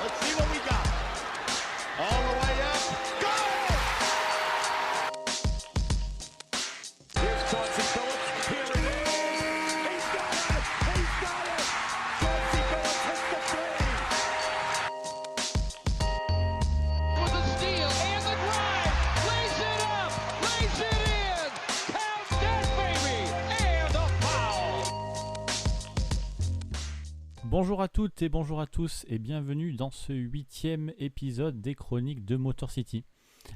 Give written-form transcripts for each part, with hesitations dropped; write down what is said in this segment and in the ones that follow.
Let's see what we got. All the way up. Go! Here's Chauncey Billups. Here it is. He's got it. He's got it. Chauncey Billups hits the three. With a steal and the drive. Lays it up. Lays it in. Count that baby. And a foul. Bonjour à toutes et bonjour à tous et bienvenue dans ce 8e épisode des Chroniques de Motor City.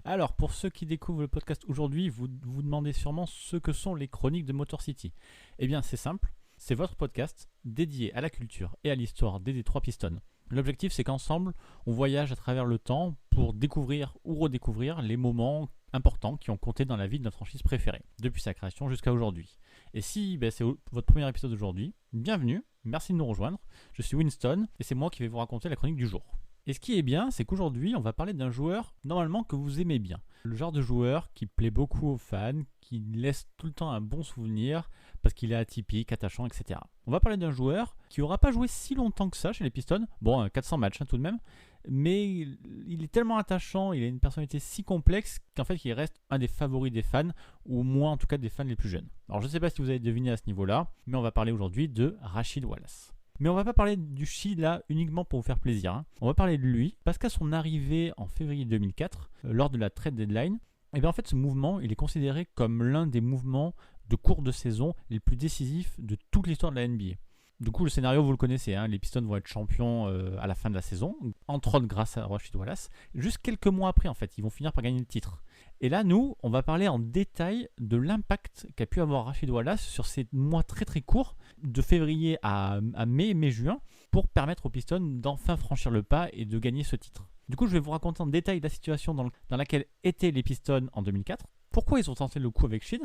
Alors pour ceux qui découvrent le podcast aujourd'hui, vous vous demandez sûrement ce que sont les Chroniques de Motor City. Eh bien c'est simple, c'est votre podcast dédié à la culture et à l'histoire des Detroit Pistons. L'objectif c'est qu'ensemble on voyage à travers le temps pour découvrir ou redécouvrir les moments importants qui ont compté dans la vie de notre franchise préférée, depuis sa création jusqu'à aujourd'hui. Et si c'est votre premier épisode aujourd'hui, bienvenue, merci de nous rejoindre. Je suis Winston et c'est moi qui vais vous raconter la chronique du jour. Et ce qui est bien, c'est qu'aujourd'hui, on va parler d'un joueur normalement que vous aimez bien. Le genre de joueur qui plaît beaucoup aux fans, qui laisse tout le temps un bon souvenir parce qu'il est atypique, attachant, etc. On va parler d'un joueur qui n'aura pas joué si longtemps que ça chez les Pistons. Bon, 400 matchs tout de même. Mais il est tellement attachant, il a une personnalité si complexe qu'en fait il reste un des favoris des fans, ou au moins en tout cas des fans les plus jeunes. Alors je ne sais pas si vous avez deviné à ce niveau-là, mais on va parler aujourd'hui de Rasheed Wallace. Mais on va pas parler du Sheed là uniquement pour vous faire plaisir. On va parler de lui parce qu'à son arrivée en février 2004, lors de la trade deadline, et bien en fait ce mouvement il est considéré comme l'un des mouvements de cours de saison les plus décisifs de toute l'histoire de la NBA. Du coup, le scénario, vous le connaissez, les Pistons vont être champions à la fin de la saison, entre autres grâce à Rasheed Wallace. Juste quelques mois après, en fait, ils vont finir par gagner le titre. Et là, nous, on va parler en détail de l'impact qu'a pu avoir Rasheed Wallace sur ces mois très très courts, de février à mai-juin, pour permettre aux Pistons d'enfin franchir le pas et de gagner ce titre. Du coup, je vais vous raconter en détail la situation dans laquelle étaient les Pistons en 2004, pourquoi ils ont tenté le coup avec Sheed,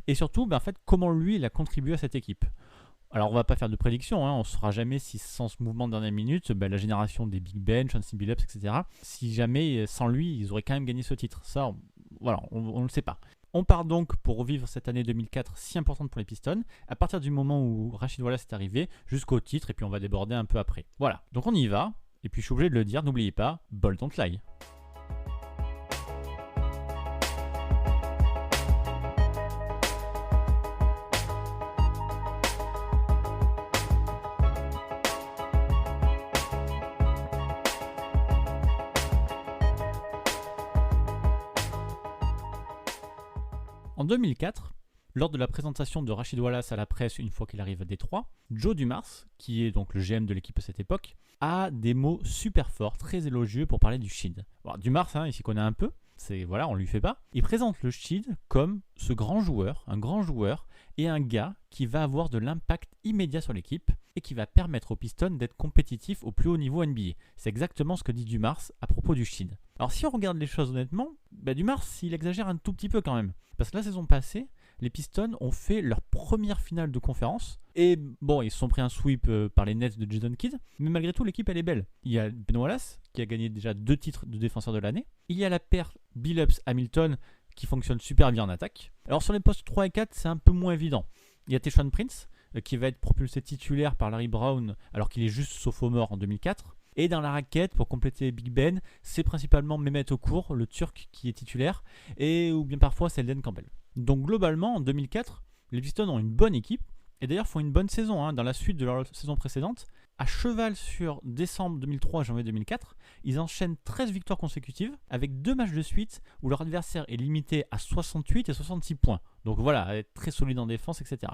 et surtout, en fait, comment lui, il a contribué à cette équipe. Alors on va pas faire de prédiction, on ne saura jamais si sans ce mouvement de dernière minute, la génération des Big Ben, Chauncey Billups, etc., si jamais sans lui ils auraient quand même gagné ce titre. Ça, voilà, on ne le sait pas. On part donc pour revivre cette année 2004 si importante pour les Pistons, à partir du moment où Rasheed Wallace est arrivé, jusqu'au titre, et puis on va déborder un peu après. Voilà, donc on y va, et puis je suis obligé de le dire, n'oubliez pas, ball don't lie. En 2004, lors de la présentation de Rasheed Wallace à la presse une fois qu'il arrive à Détroit, Joe Dumars, qui est donc le GM de l'équipe à cette époque, a des mots super forts, très élogieux pour parler du Sheed. Alors, Dumars, il s'y connaît un peu, on lui fait pas. Il présente le Sheed comme ce grand joueur, un grand joueur, et un gars qui va avoir de l'impact immédiat sur l'équipe et qui va permettre aux Pistons d'être compétitifs au plus haut niveau NBA. C'est exactement ce que dit Dumars à propos du Sheed. Alors si on regarde les choses honnêtement, Dumars il exagère un tout petit peu quand même. Parce que la saison passée, les Pistons ont fait leur première finale de conférence. Et bon, ils se sont pris un sweep par les Nets de Jason Kidd. Mais malgré tout, l'équipe elle est belle. Il y a Ben Wallace qui a gagné déjà 2 titres de défenseur de l'année. Il y a la paire Billups-Hamilton qui fonctionne super bien en attaque. Alors sur les postes 3 et 4, c'est un peu moins évident. Il y a Tayshaun Prince qui va être propulsé titulaire par Larry Brown alors qu'il est juste sophomore en 2004. Et dans la raquette, pour compléter Big Ben, c'est principalement Mehmet Okur, le Turc, qui est titulaire, ou bien parfois c'est Elden Campbell. Donc globalement, en 2004, les Pistons ont une bonne équipe, et d'ailleurs font une bonne saison dans la suite de leur saison précédente. À cheval sur décembre 2003 et janvier 2004, ils enchaînent 13 victoires consécutives, avec 2 matchs de suite où leur adversaire est limité à 68 et 66 points. Donc voilà, être très solide en défense, etc.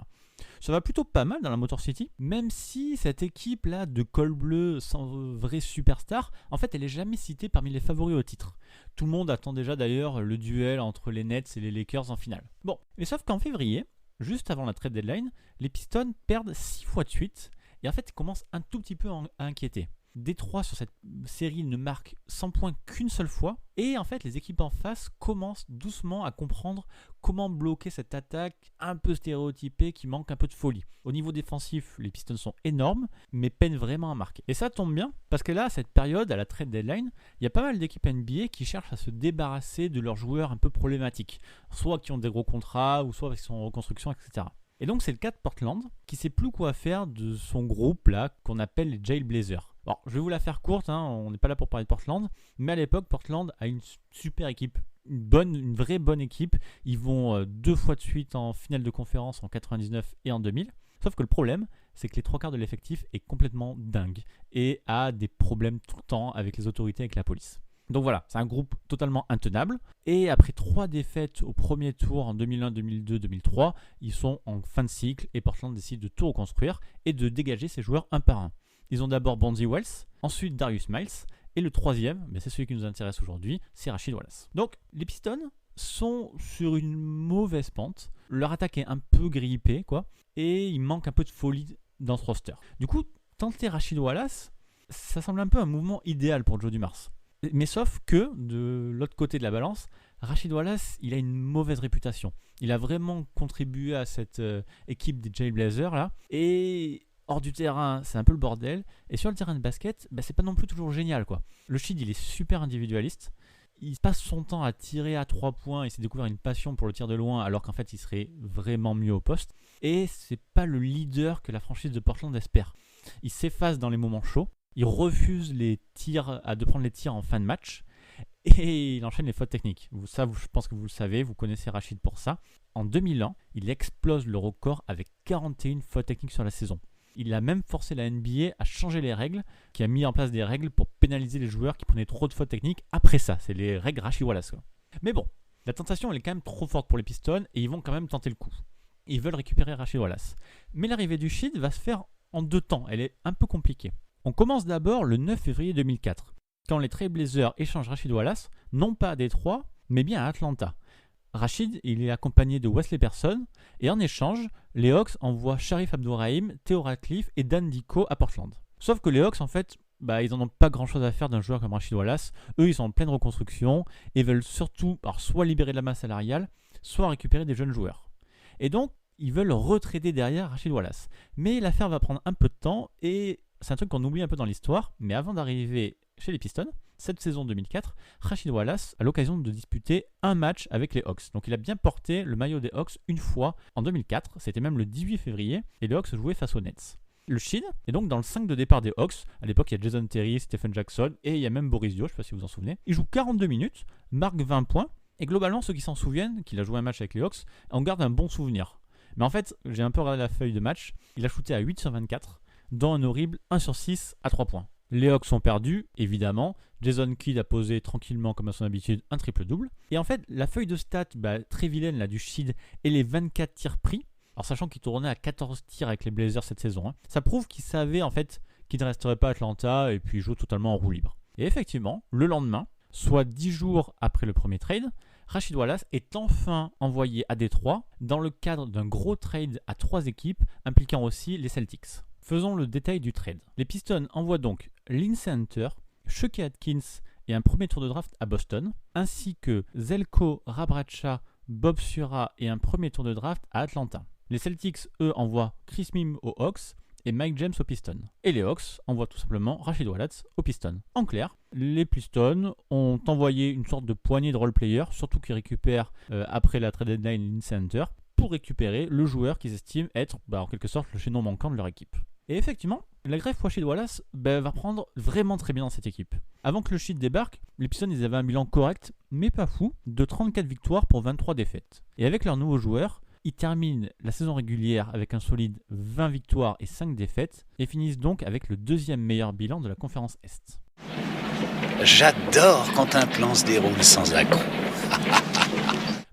Ça va plutôt pas mal dans la Motor City, même si cette équipe-là de col bleu sans vrai superstar, en fait, elle n'est jamais citée parmi les favoris au titre. Tout le monde attend déjà d'ailleurs le duel entre les Nets et les Lakers en finale. Bon, mais sauf qu'en février, juste avant la trade deadline, les Pistons perdent 6 fois de suite, et en fait, ils commencent un tout petit peu à inquiéter. Détroit sur cette série ne marque 100 points qu'une seule fois. Et en fait, les équipes en face commencent doucement à comprendre comment bloquer cette attaque un peu stéréotypée qui manque un peu de folie. Au niveau défensif, les Pistons sont énormes, mais peinent vraiment à marquer. Et ça tombe bien, parce que là, à cette période, à la trade deadline, il y a pas mal d'équipes NBA qui cherchent à se débarrasser de leurs joueurs un peu problématiques. Soit qui ont des gros contrats, ou soit qui sont en reconstruction, etc. Et donc c'est le cas de Portland qui sait plus quoi faire de son groupe là qu'on appelle les Jailblazers. Alors je vais vous la faire courte, on n'est pas là pour parler de Portland, mais à l'époque Portland a une super équipe, une vraie bonne équipe. Ils vont 2 fois de suite en finale de conférence en 99 et en 2000. Sauf que le problème, c'est que les 3/4 de l'effectif est complètement dingue et a des problèmes tout le temps avec les autorités, avec la police. Donc voilà, c'est un groupe totalement intenable. Et après 3 défaites au premier tour en 2001, 2002, 2003, ils sont en fin de cycle et Portland décide de tout reconstruire et de dégager ses joueurs un par un. Ils ont d'abord Bonzi Wells, ensuite Darius Miles, et le troisième, c'est celui qui nous intéresse aujourd'hui, c'est Rasheed Wallace. Donc les Pistons sont sur une mauvaise pente, leur attaque est un peu grippée, quoi, et il manque un peu de folie dans ce roster. Du coup, tenter Rasheed Wallace, ça semble un peu un mouvement idéal pour Joe Dumars. Mais sauf que, de l'autre côté de la balance, Rasheed Wallace, il a une mauvaise réputation. Il a vraiment contribué à cette équipe des Jailblazers, là, et hors du terrain, c'est un peu le bordel, et sur le terrain de basket, c'est pas non plus toujours génial, quoi. Le Sheed, il est super individualiste, il passe son temps à tirer à 3 points et s'est découvert une passion pour le tir de loin alors qu'en fait il serait vraiment mieux au poste. Et c'est pas le leader que la franchise de Portland espère. Il s'efface dans les moments chauds, il refuse de prendre les tirs en fin de match et il enchaîne les fautes techniques. Ça, je pense que vous le savez, vous connaissez Rasheed pour ça. En 2001, il explose le record avec 41 fautes techniques sur la saison. Il a même forcé la NBA à changer les règles, qui a mis en place des règles pour pénaliser les joueurs qui prenaient trop de fautes techniques après ça. C'est les règles Rasheed Wallace, quoi. Mais bon, la tentation elle est quand même trop forte pour les Pistons et ils vont quand même tenter le coup. Ils veulent récupérer Rasheed Wallace. Mais l'arrivée du Sheed va se faire en 2 temps, elle est un peu compliquée. On commence d'abord le 9 février 2004, quand les Trailblazers échangent Rasheed Wallace, non pas à Détroit, mais bien à Atlanta. Rasheed, il est accompagné de Wesley Person, et en échange, les Hawks envoient Sharif Abdourahim, Theo Radcliffe et Dan Dico à Portland. Sauf que les Hawks, en fait, ils n'en ont pas grand-chose à faire d'un joueur comme Rasheed Wallace. Eux, ils sont en pleine reconstruction et veulent surtout soit libérer de la masse salariale, soit récupérer des jeunes joueurs. Et donc, ils veulent retrader derrière Rasheed Wallace. Mais l'affaire va prendre un peu de temps et c'est un truc qu'on oublie un peu dans l'histoire, mais avant d'arriver chez les Pistons, cette saison 2004, Rasheed Wallace a l'occasion de disputer un match avec les Hawks. Donc il a bien porté le maillot des Hawks une fois en 2004, c'était même le 18 février, et les Hawks jouaient face aux Nets. Le Sheed est donc dans le 5 de départ des Hawks. À l'époque, il y a Jason Terry, Stephen Jackson, et il y a même Boris Dio, je ne sais pas si vous vous en souvenez. Il joue 42 minutes, marque 20 points, et globalement, ceux qui s'en souviennent, qu'il a joué un match avec les Hawks, en gardent un bon souvenir. Mais en fait, j'ai un peu regardé la feuille de match, il a shooté à 8 sur 24, dans un horrible 1 sur 6 à 3 points. Les Hawks sont perdus, évidemment. Jason Kidd a posé tranquillement, comme à son habitude, un triple-double. Et en fait, la feuille de stats très vilaine là, du Sheed et les 24 tirs pris, alors sachant qu'il tournait à 14 tirs avec les Blazers cette saison, ça prouve qu'il savait en fait qu'il ne resterait pas à Atlanta et puis il joue totalement en roue libre. Et effectivement, le lendemain, soit 10 jours après le premier trade, Rasheed Wallace est enfin envoyé à Détroit dans le cadre d'un gros trade à 3 équipes impliquant aussi les Celtics. Faisons le détail du trade. Les Pistons envoient donc Lindsey Hunter, Chucky Atkins et un premier tour de draft à Boston, ainsi que Zeljko Rabratscha, Bob Sura et un premier tour de draft à Atlanta. Les Celtics, eux, envoient Chris Mihm aux Hawks et Mike James aux Pistons. Et les Hawks envoient tout simplement Rasheed Wallace aux Pistons. En clair, les Pistons ont envoyé une sorte de poignée de role-player, surtout qu'ils récupèrent après la trade deadline Lindsey Hunter, pour récupérer le joueur qu'ils estiment être en quelque sorte le chaînon manquant de leur équipe. Et effectivement, la greffe Rasheed Wallace va prendre vraiment très bien dans cette équipe. Avant que le Sheed débarque, les Pistons ils avaient un bilan correct, mais pas fou, de 34 victoires pour 23 défaites. Et avec leurs nouveaux joueurs, ils terminent la saison régulière avec un solide 20 victoires et 5 défaites, et finissent donc avec le 2e meilleur bilan de la conférence Est. J'adore quand un plan se déroule sans accroc.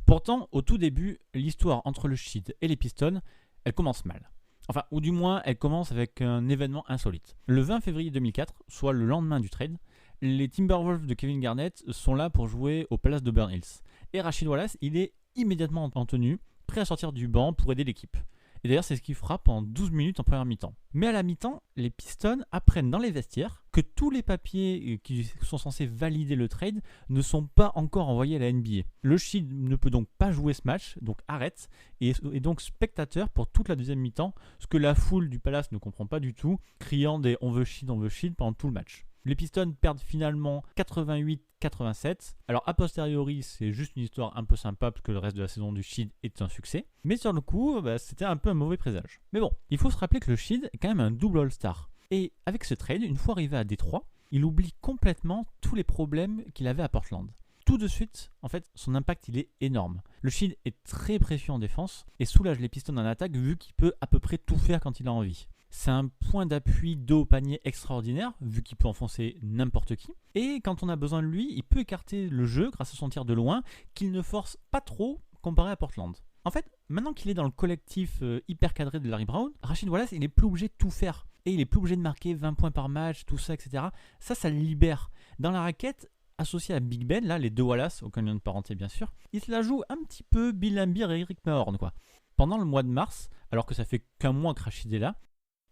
Pourtant, au tout début, l'histoire entre le Sheed et les Pistons, elle commence mal. Enfin, ou du moins, elle commence avec un événement insolite. Le 20 février 2004, soit le lendemain du trade, les Timberwolves de Kevin Garnett sont là pour jouer au Palace d'Auburn Hills. Et Rasheed Wallace, il est immédiatement en tenue, prêt à sortir du banc pour aider l'équipe. Et d'ailleurs, c'est ce qu'il fera pendant 12 minutes en première mi-temps. Mais à la mi-temps, les Pistons apprennent dans les vestiaires que tous les papiers qui sont censés valider le trade ne sont pas encore envoyés à la NBA. Le Sheed ne peut donc pas jouer ce match, donc arrête, et est donc spectateur pour toute la deuxième mi-temps, ce que la foule du Palace ne comprend pas du tout, criant des « on veut Sheed » pendant tout le match. Les Pistons perdent finalement 88-87. Alors a posteriori, c'est juste une histoire un peu sympa parce que le reste de la saison du Sheed est un succès. Mais sur le coup, c'était un peu un mauvais présage. Mais bon, il faut se rappeler que le Sheed est quand même un double All-Star. Et avec ce trade, une fois arrivé à Détroit, il oublie complètement tous les problèmes qu'il avait à Portland. Tout de suite, en fait, son impact il est énorme. Le Sheed est très précieux en défense et soulage les Pistons en attaque vu qu'il peut à peu près tout faire quand il a envie. C'est un point d'appui dos au panier extraordinaire, vu qu'il peut enfoncer n'importe qui. Et quand on a besoin de lui, il peut écarter le jeu grâce à son tir de loin, qu'il ne force pas trop comparé à Portland. En fait, maintenant qu'il est dans le collectif hyper cadré de Larry Brown, Rasheed Wallace, il n'est plus obligé de tout faire. Et il n'est plus obligé de marquer 20 points par match, tout ça, etc. Ça le libère. Dans la raquette, associé à Big Ben, là, les deux Wallace, aucun lien de parenté bien sûr, il se la joue un petit peu Bill Laimbeer et Eric Mahorn, quoi. Pendant le mois de mars, alors que ça fait qu'un mois que Rasheed est là,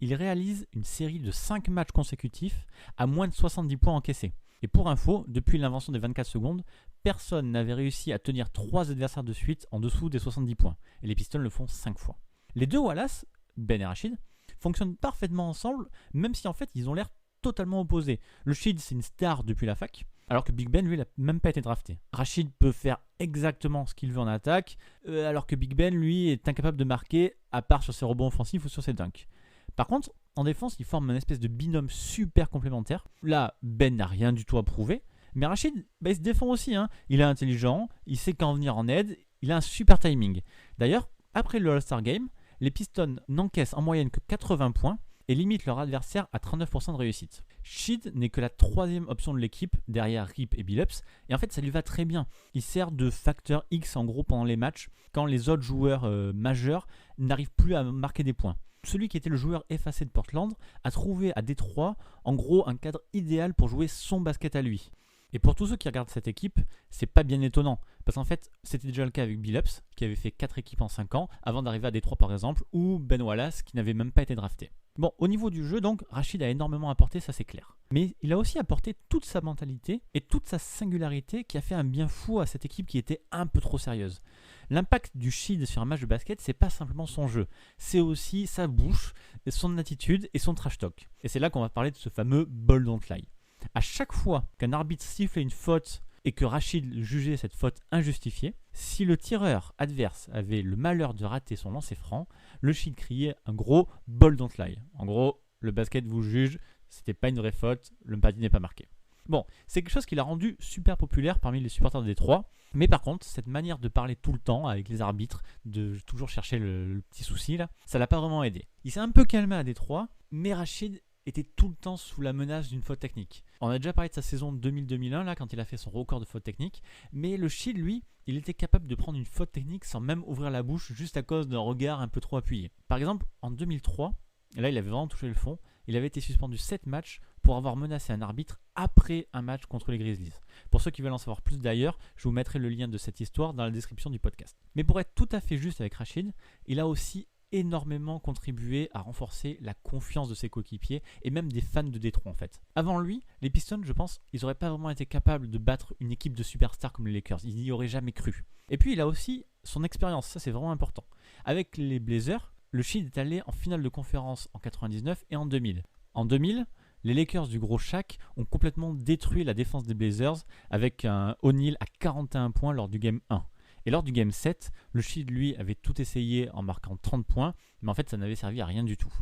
il réalise une série de 5 matchs consécutifs à moins de 70 points encaissés. Et pour info, depuis l'invention des 24 secondes, personne n'avait réussi à tenir 3 adversaires de suite en dessous des 70 points. Et les Pistons le font 5 fois. Les deux Wallace, Ben et Rasheed, fonctionnent parfaitement ensemble, même si en fait ils ont l'air totalement opposés. Le Sheed, c'est une star depuis la fac, alors que Big Ben, lui, il n'a même pas été drafté. Rasheed peut faire exactement ce qu'il veut en attaque, alors que Big Ben, lui, est incapable de marquer, à part sur ses rebonds offensifs ou sur ses dunks. Par contre, en défense, ils forment une espèce de binôme super complémentaire. Là, Ben n'a rien du tout à prouver, mais Rasheed, il se défend aussi. Il est intelligent, il sait quand venir en aide, il a un super timing. D'ailleurs, après le All-Star Game, les Pistons n'encaissent en moyenne que 80 points et limitent leur adversaire à 39% de réussite. Sheed n'est que la 3e option de l'équipe, derrière Rip et Billups, et en fait ça lui va très bien. Il sert de facteur X en gros pendant les matchs, quand les autres joueurs majeurs n'arrivent plus à marquer des points. Celui qui était le joueur effacé de Portland a trouvé à Détroit en gros un cadre idéal pour jouer son basket à lui. Et pour tous ceux qui regardent cette équipe, c'est pas bien étonnant, parce qu'en fait, c'était déjà le cas avec Billups, qui avait fait 4 équipes en 5 ans, avant d'arriver à Détroit par exemple, ou Ben Wallace, qui n'avait même pas été drafté. Bon, au niveau du jeu, donc, Rasheed a énormément apporté, ça c'est clair. Mais il a aussi apporté toute sa mentalité et toute sa singularité qui a fait un bien fou à cette équipe qui était un peu trop sérieuse. L'impact du Sheed sur un match de basket, c'est pas simplement son jeu, c'est aussi sa bouche, son attitude et son trash talk. Et c'est là qu'on va parler de ce fameux ball don't lie. À chaque fois qu'un arbitre sifflait une faute et que Rasheed jugeait cette faute injustifiée, si le tireur adverse avait le malheur de rater son lancer franc, le Sheed criait un gros ball don't lie. En gros, le basket vous juge, c'était pas une vraie faute, le panier n'est pas marqué. Bon, c'est quelque chose qui l'a rendu super populaire parmi les supporters de Détroit, mais par contre, cette manière de parler tout le temps avec les arbitres, de toujours chercher le petit souci là, ça l'a pas vraiment aidé. Il s'est un peu calmé à Détroit, mais Rasheed était tout le temps sous la menace d'une faute technique. On a déjà parlé de sa saison 2000-2001 là, quand il a fait son record de faute technique, mais le Sheed, lui, il était capable de prendre une faute technique sans même ouvrir la bouche juste à cause d'un regard un peu trop appuyé. Par exemple, en 2003, et là il avait vraiment touché le fond, il avait été suspendu 7 matchs pour avoir menacé un arbitre après un match contre les Grizzlies. Pour ceux qui veulent en savoir plus d'ailleurs, je vous mettrai le lien de cette histoire dans la description du podcast. Mais pour être tout à fait juste avec Rasheed, il a aussi énormément contribué à renforcer la confiance de ses coéquipiers et même des fans de Détroit en fait. Avant lui, les Pistons, je pense, ils n'auraient pas vraiment été capables de battre une équipe de superstars comme les Lakers. Ils n'y auraient jamais cru. Et puis il a aussi son expérience, ça c'est vraiment important. Avec les Blazers, le Sheed est allé en finale de conférence en 99 et en 2000. En 2000, les Lakers du gros Shaq ont complètement détruit la défense des Blazers avec un O'Neal à 41 points lors du Game 1. Et lors du Game 7, le Sheed, lui, avait tout essayé en marquant 30 points, mais en fait, ça n'avait servi à rien du tout.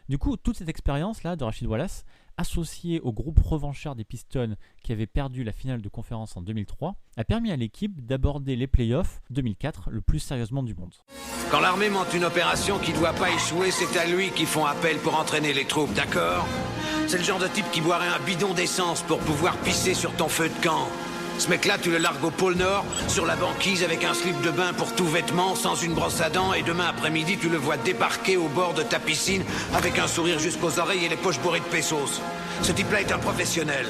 Du coup, toute cette expérience-là de Rasheed Wallace, associée au groupe revancheur des Pistons qui avait perdu la finale de conférence en 2003, a permis à l'équipe d'aborder les playoffs 2004 le plus sérieusement du monde. Quand l'armée monte une opération qui ne doit pas échouer, c'est à lui qu'ils font appel pour entraîner les troupes, d'accord ? C'est le genre de type qui boirait un bidon d'essence pour pouvoir pisser sur ton feu de camp. Ce mec-là, tu le largues au pôle Nord, sur la banquise avec un slip de bain pour tout vêtement, sans une brosse à dents, et demain après-midi, tu le vois débarquer au bord de ta piscine avec un sourire jusqu'aux oreilles et les poches bourrées de pesos. Ce type-là est un professionnel.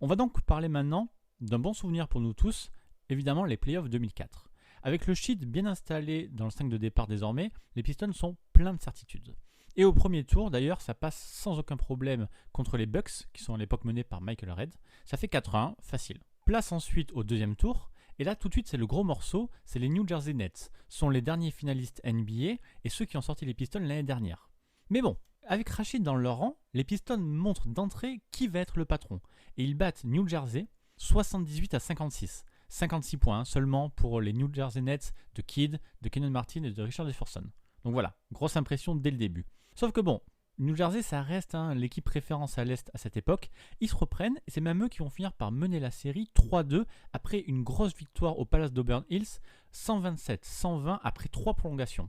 On va donc parler maintenant d'un bon souvenir pour nous tous, évidemment les playoffs 2004. Avec le Sheed bien installé dans le 5 de départ désormais, les Pistons sont pleins de certitudes. Et au premier tour, d'ailleurs, ça passe sans aucun problème contre les Bucks, qui sont à l'époque menés par Michael Redd. Ça fait 4-1, facile. Place ensuite au deuxième tour, et là tout de suite c'est le gros morceau, c'est les New Jersey Nets, sont les derniers finalistes NBA et ceux qui ont sorti les Pistons l'année dernière. Mais bon, Avec Rashid dans leur rang, les Pistons montrent d'entrée qui va être le patron. Et ils battent New Jersey 78-56. 56 points seulement pour les New Jersey Nets de Kidd, de Kenyon Martin et de Richard Jefferson. Donc voilà, grosse impression dès le début. Sauf que bon, New Jersey, ça reste l'équipe référence à l'Est à cette époque. Ils se reprennent et c'est même eux qui vont finir par mener la série 3-2 après une grosse victoire au Palace d'Auburn Hills, 127-120 après 3 prolongations.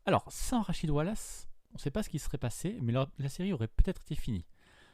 Alors, sans Rasheed Wallace, on ne sait pas ce qui serait passé, mais la série aurait peut-être été finie.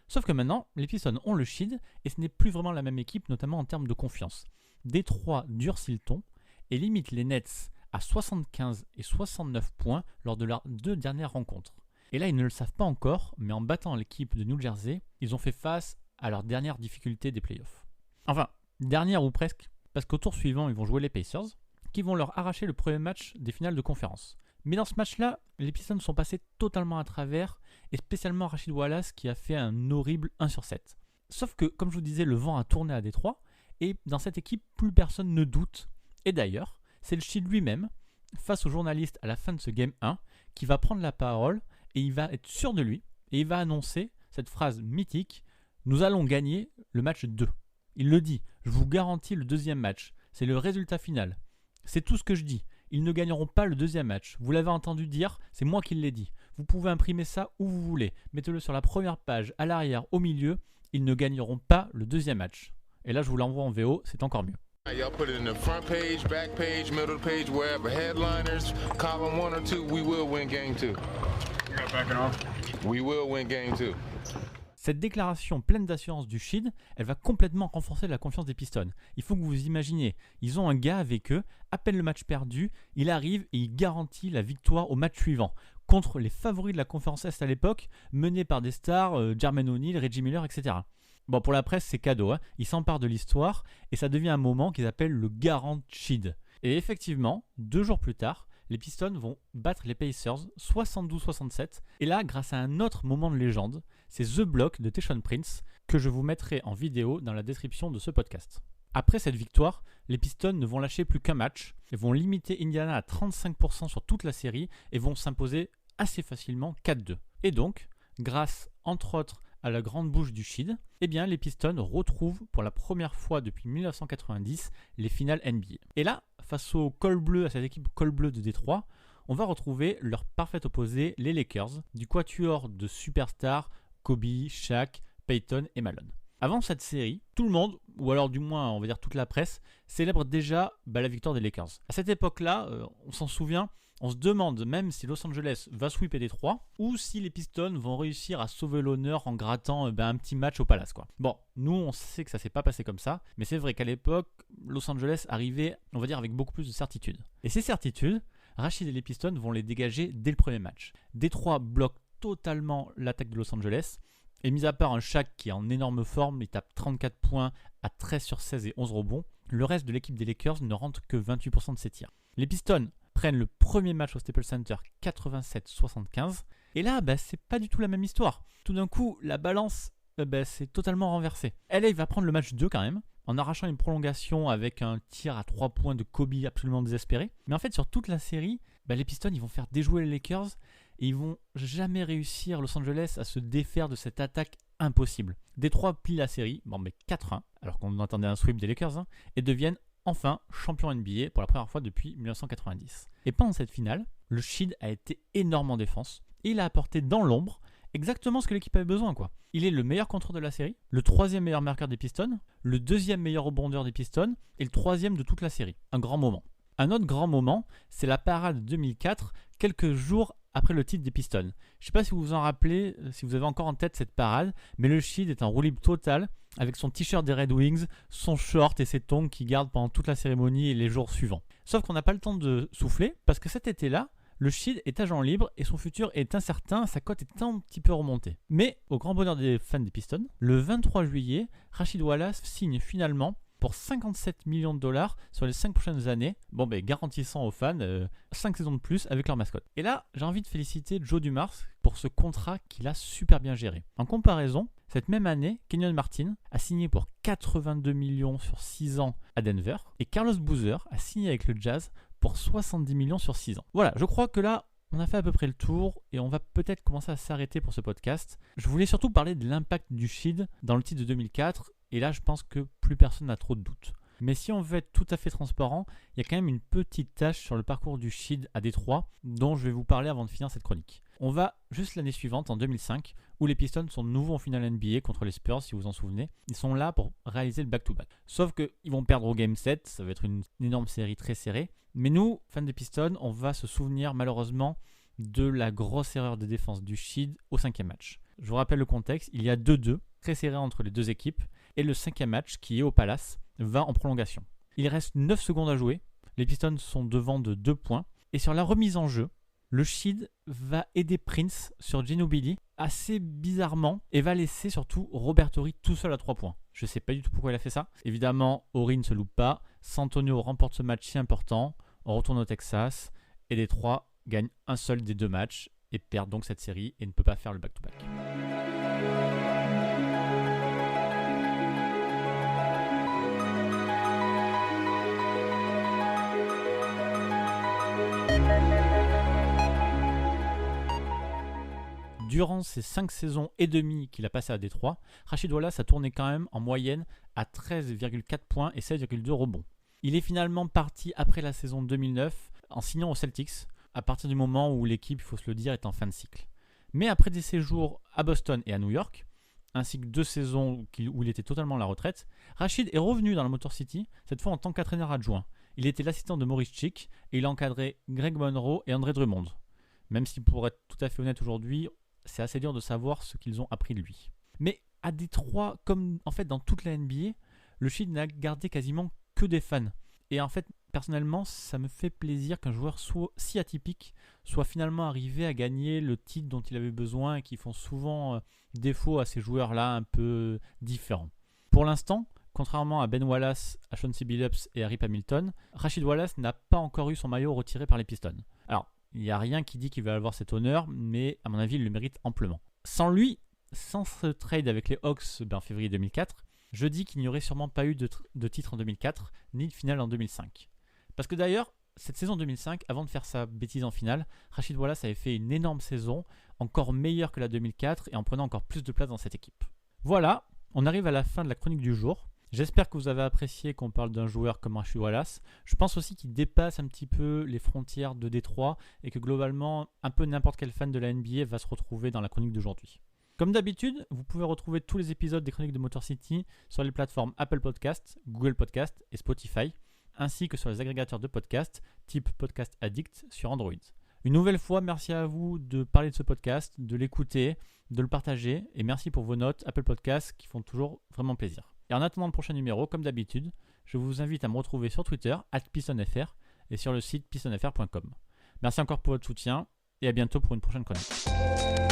Sauf que maintenant, les Pistons ont le Sheed et ce n'est plus vraiment la même équipe, notamment en termes de confiance. Détroit durcit le ton et limite les Nets à 75 et 69 points lors de leurs 2 dernières rencontres. Et là, ils ne le savent pas encore, mais en battant l'équipe de New Jersey, ils ont fait face à leur dernière difficulté des playoffs. Enfin, dernière ou presque, parce qu'au tour suivant, ils vont jouer les Pacers, qui vont leur arracher le premier match des finales de conférence. Mais dans ce match-là, les Pistons sont passés totalement à travers, et spécialement Rasheed Wallace qui a fait un horrible 1/7. Sauf que, comme je vous disais, le vent a tourné à Détroit, et dans cette équipe, plus personne ne doute. Et d'ailleurs, c'est le Sheed lui-même, face aux journalistes à la fin de ce Game 1, qui va prendre la parole, et il va être sûr de lui, et il va annoncer cette phrase mythique « Nous allons gagner le match 2 ». Il le dit « Je vous garantis le deuxième match, c'est le résultat final. C'est tout ce que je dis. Ils ne gagneront pas le deuxième match. Vous l'avez entendu dire, c'est moi qui l'ai dit. Vous pouvez imprimer ça où vous voulez. Mettez-le sur la première page, à l'arrière, au milieu. Ils ne gagneront pas le deuxième match. » Et là, je vous l'envoie en VO, c'est encore mieux. Y'all put it in the front page, back page, middle page, wherever. Headliners, column 1 or 2, we will win game 2. We will win game 2. Cette déclaration pleine d'assurance du Sheed, elle va complètement renforcer la confiance des Pistons. Il faut que vous vous imaginiez, ils ont un gars avec eux, à peine le match perdu, il arrive et il garantit la victoire au match suivant, contre les favoris de la conférence Est à l'époque, menés par des stars, Jermaine O'Neal, Reggie Miller, etc. Bon, pour la presse, c'est cadeau, hein. Ils s'emparent de l'histoire et ça devient un moment qu'ils appellent le Garant Sheed. Et effectivement, 2 jours plus tard, les Pistons vont battre les Pacers 72-67. Et là, grâce à un autre moment de légende, c'est The Block de Tayshaun Prince que je vous mettrai en vidéo dans la description de ce podcast. Après cette victoire, les Pistons ne vont lâcher plus qu'un match. Ils vont limiter Indiana à 35% sur toute la série et vont s'imposer assez facilement 4-2. Et donc, grâce entre autres à la grande bouche du Sheed, eh bien les Pistons retrouvent pour la première fois depuis 1990 les finales NBA. Et là, face au col bleu, à cette équipe col bleu de Détroit, on va retrouver leur parfait opposé, les Lakers, du quatuor de superstars Kobe, Shaq, Peyton et Malone. Avant cette série, tout le monde, ou alors du moins on va dire toute la presse, célèbre déjà la victoire des Lakers. À cette époque-là, on s'en souvient, on se demande même si Los Angeles va sweeper Détroit ou si les Pistons vont réussir à sauver l'honneur en grattant un petit match au Palace, quoi. Bon, nous on sait que ça s'est pas passé comme ça, mais c'est vrai qu'à l'époque, Los Angeles arrivait, on va dire, avec beaucoup plus de certitude. Et ces certitudes, Rasheed et les Pistons vont les dégager dès le premier match. Détroit bloque totalement l'attaque de Los Angeles, et mis à part un Shaq qui est en énorme forme, il tape 34 points à 13 sur 16 et 11 rebonds, le reste de l'équipe des Lakers ne rentre que 28% de ses tirs. Les Pistons prennent le premier match au Staples Center 87-75, et là, c'est pas du tout la même histoire. Tout d'un coup, la balance s'est totalement renversée. LA va prendre le match 2 quand même, en arrachant une prolongation avec un tir à 3 points de Kobe absolument désespéré. Mais en fait, sur toute la série, les Pistons ils vont faire déjouer les Lakers, et ils vont jamais réussir, Los Angeles, à se défaire de cette attaque impossible. Détroit plie la série, 4-1, alors qu'on attendait un sweep des Lakers, et deviennent enfin champion NBA pour la première fois depuis 1990. Et pendant cette finale, le Sheed a été énorme en défense, et il a apporté dans l'ombre exactement ce que l'équipe avait besoin, quoi. Il est le meilleur contreur de la série, le 3e meilleur marqueur des Pistons, le 2e meilleur rebondeur des Pistons, et le 3e de toute la série. Un grand moment. Un autre grand moment, c'est la parade 2004, quelques jours après le titre des Pistons. Je ne sais pas si vous vous en rappelez, si vous avez encore en tête cette parade, mais le Sheed est en roue libre totale, avec son t-shirt des Red Wings, son short et ses tongs qu'il garde pendant toute la cérémonie et les jours suivants. Sauf qu'on n'a pas le temps de souffler, parce que cet été-là, le Sheed est agent libre et son futur est incertain, sa cote est un petit peu remontée. Mais, au grand bonheur des fans des Pistons, le 23 juillet, Rasheed Wallace signe finalement pour 57 millions de dollars sur les 5 prochaines années, garantissant aux fans 5 saisons de plus avec leur mascotte. Et là, j'ai envie de féliciter Joe Dumars pour ce contrat qu'il a super bien géré. En comparaison, cette même année, Kenyon Martin a signé pour 82 millions sur 6 ans à Denver, et Carlos Boozer a signé avec le Jazz pour 70 millions sur 6 ans. Voilà, je crois que là, on a fait à peu près le tour et on va peut-être commencer à s'arrêter pour ce podcast. Je voulais surtout parler de l'impact du Shield dans le titre de 2004 et là je pense que plus personne n'a trop de doutes. Mais si on veut être tout à fait transparent, il y a quand même une petite tâche sur le parcours du Shield à Détroit dont je vais vous parler avant de finir cette chronique. On va juste l'année suivante, en 2005, où les Pistons sont de nouveau en finale NBA contre les Spurs, si vous vous en souvenez. Ils sont là pour réaliser le back-to-back. Sauf qu'ils vont perdre au Game 7, ça va être une énorme série très serrée. Mais nous, fans des Pistons, on va se souvenir malheureusement de la grosse erreur de défense du Shield au 5e match. Je vous rappelle le contexte, il y a 2-2, très serré entre les deux équipes, et le 5e match, qui est au Palace, va en prolongation. Il reste 9 secondes à jouer, les Pistons sont devant de 2 points, et sur la remise en jeu, le Shield va aider Prince sur Ginobili assez bizarrement et va laisser surtout Robert Horry tout seul à 3 points. Je ne sais pas du tout pourquoi il a fait ça. Évidemment, Horry ne se loupe pas. Santonio remporte ce match si important. On retourne au Texas et Détroit gagne un seul des 2 matchs et perd donc cette série et ne peut pas faire le back-to-back. Durant ces 5 saisons et demie qu'il a passé à Détroit, Rasheed Wallace a tourné quand même en moyenne à 13,4 points et 16,2 rebonds. Il est finalement parti après la saison 2009 en signant aux Celtics, à partir du moment où l'équipe, il faut se le dire, est en fin de cycle. Mais après des séjours à Boston et à New York, ainsi que 2 saisons où il était totalement à la retraite, Rasheed est revenu dans la Motor City, cette fois en tant qu'entraîneur adjoint. Il était l'assistant de Maurice Chick et il a encadré Greg Monroe et André Drummond. Même si pour être tout à fait honnête aujourd'hui, c'est assez dur de savoir ce qu'ils ont appris de lui. Mais à Détroit, comme en fait dans toute la NBA, le Shield n'a gardé quasiment que des fans. Et en fait, personnellement, ça me fait plaisir qu'un joueur si atypique soit finalement arrivé à gagner le titre dont il avait besoin et qui font souvent défaut à ces joueurs-là un peu différents. Pour l'instant, contrairement à Ben Wallace, à Chauncey Billups et à Rip Hamilton, Rasheed Wallace n'a pas encore eu son maillot retiré par les Pistons. Alors, il n'y a rien qui dit qu'il va avoir cet honneur, mais à mon avis, il le mérite amplement. Sans lui, sans ce trade avec les Hawks en février 2004, je dis qu'il n'y aurait sûrement pas eu de titre en 2004, ni de finale en 2005. Parce que d'ailleurs, cette saison 2005, avant de faire sa bêtise en finale, Rasheed Wallace avait fait une énorme saison, encore meilleure que la 2004 et en prenant encore plus de place dans cette équipe. Voilà, on arrive à la fin de la chronique du jour. J'espère que vous avez apprécié qu'on parle d'un joueur comme Rasheed Wallace. Je pense aussi qu'il dépasse un petit peu les frontières de Détroit et que globalement, un peu n'importe quel fan de la NBA va se retrouver dans la chronique d'aujourd'hui. Comme d'habitude, vous pouvez retrouver tous les épisodes des chroniques de Motor City sur les plateformes Apple Podcasts, Google Podcasts et Spotify, ainsi que sur les agrégateurs de podcasts type Podcast Addict sur Android. Une nouvelle fois, merci à vous de parler de ce podcast, de l'écouter, de le partager et merci pour vos notes Apple Podcasts qui font toujours vraiment plaisir. Et en attendant le prochain numéro, comme d'habitude, je vous invite à me retrouver sur Twitter @pistonfr et sur le site pistonfr.com. Merci encore pour votre soutien et à bientôt pour une prochaine chronique.